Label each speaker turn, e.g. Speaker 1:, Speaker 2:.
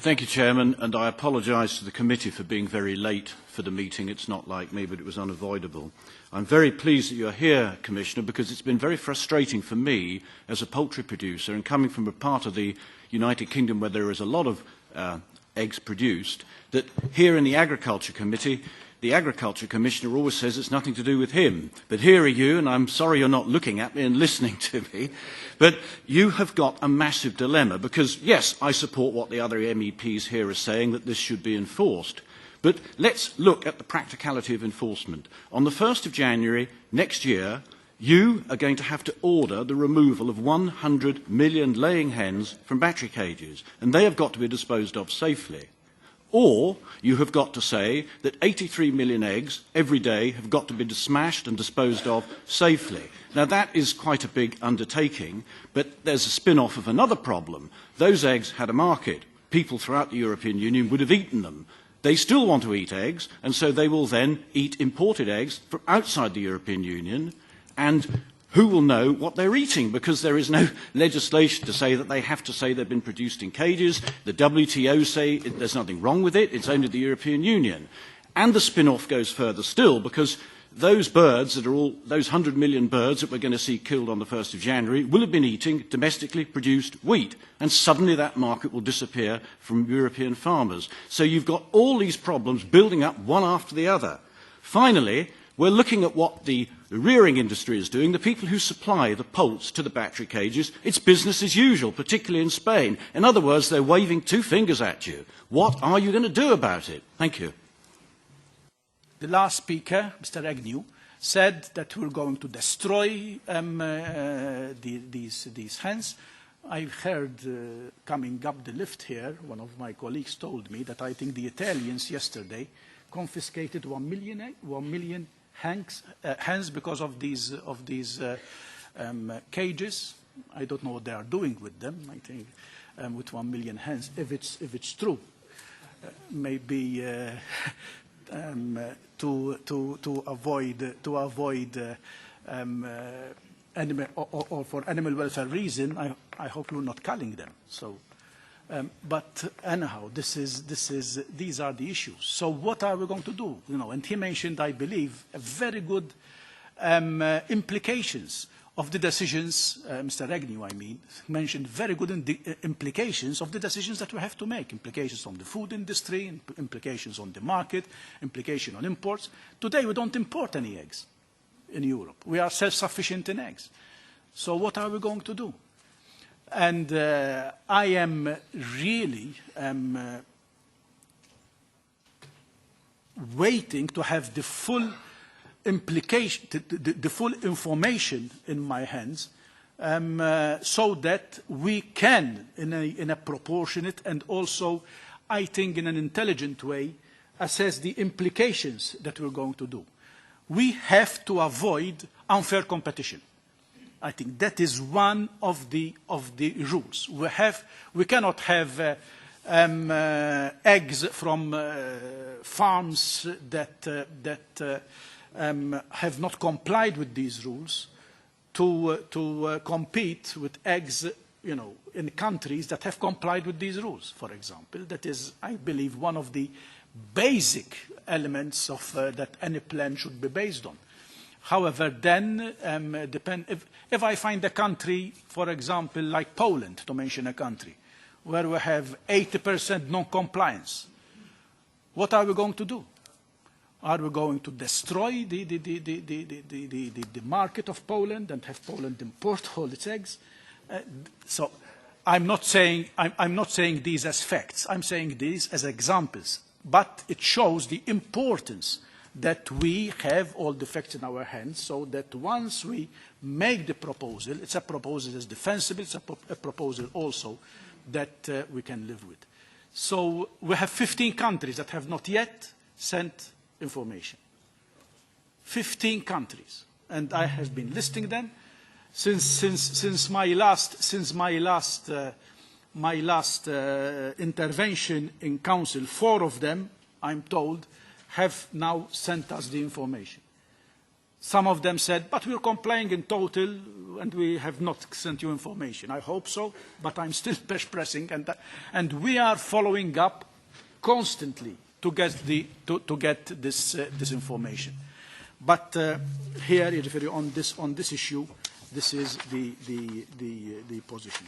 Speaker 1: Thank you, Chairman, and I apologise to the committee for being very late for the meeting. It's not like me, but it was unavoidable. I'm very pleased that you're here, Commissioner, because it's been very frustrating for me as a poultry producer and coming from a part of the United Kingdom where there is a lot of eggs produced, that here in the Agriculture Committee, the Agriculture Commissioner always says it's nothing to do with him. But here are you, and I'm sorry you're not looking at me and listening to me, but you have got a massive dilemma because, yes, I support what the other MEPs here are saying, that this should be enforced. But let's look at the practicality of enforcement. On the 1st of January next year, you are going to have to order the removal of 100 million laying hens from battery cages, and they have got to be disposed of safely. Or you have got to say that 83 million eggs every day have got to be smashed and disposed of safely. Now that is quite a big undertaking, but there's a spin-off of another problem. Those eggs had a market. People throughout the European Union would have eaten them. They still want to eat eggs, and so they will then eat imported eggs from outside the European Union, and who will know what they're eating? Because there is no legislation to say that they have to say they've been produced in cages. The WTO say there's nothing wrong with it. It's only the European Union. And the spin-off goes further still, because those birds that are all, those 100 million birds that we're going to see killed on the 1st of January will have been eating domestically produced wheat. And suddenly that market will disappear from European farmers. So you've got all these problems building up one after the other. Finally, we're looking at what the rearing industry is doing, the people who supply the poults to the battery cages. It's business as usual, particularly in Spain. In other words, they're waving two fingers at you. What are you going to do about it? Thank you.
Speaker 2: The last speaker, Mr. Agnew, said that we're going to destroy these hens. I heard coming up the lift here, one of my colleagues told me that I think the Italians yesterday confiscated 1 million hens because of these cages. I don't know what they are doing with them. I think with 1 million hens, if it's true, maybe to avoid animal or for animal welfare reason, I hope you're not culling them. So. But anyhow, these are the issues. So what are we going to do? You know, and he mentioned, I believe, very good implications of the decisions. Mr. Agnew, I mean, mentioned very good implications of the decisions that we have to make. Implications on the food industry, implications on the market, implications on imports. Today, we don't import any eggs in Europe. We are self-sufficient in eggs. So what are we going to do? And I am really waiting to have the full implication, the full information in my hands, so that we can, in a proportionate and also, I think, in an intelligent way, assess the implications that we're going to do. We have to avoid unfair competition. I think that is one of the rules. We cannot have eggs from farms that have not complied with these rules to compete with eggs, you know, in countries that have complied with these rules. For example, that is, I believe, one of the basic elements of that any plan should be based on. However, then, if I find a country, for example, like Poland, to mention a country, where we have 80% non-compliance, what are we going to do? Are we going to destroy the market of Poland and have Poland import all its eggs? So I'm not saying these as facts. I'm saying these as examples. But it shows the importance that we have all the facts in our hands, so that once we make the proposal, it's a proposal that's defensible, it's a proposal also that we can live with. So we have 15 countries that have not yet sent information. 15 countries. And I have been listing them since my last intervention in Council. 4 of them, I'm told, have now sent us the information. Some of them said, but we're complying in total and we have not sent you information. I hope so, but I'm still pressing, and we are following up constantly to get this information. But here, on this issue, this is the position.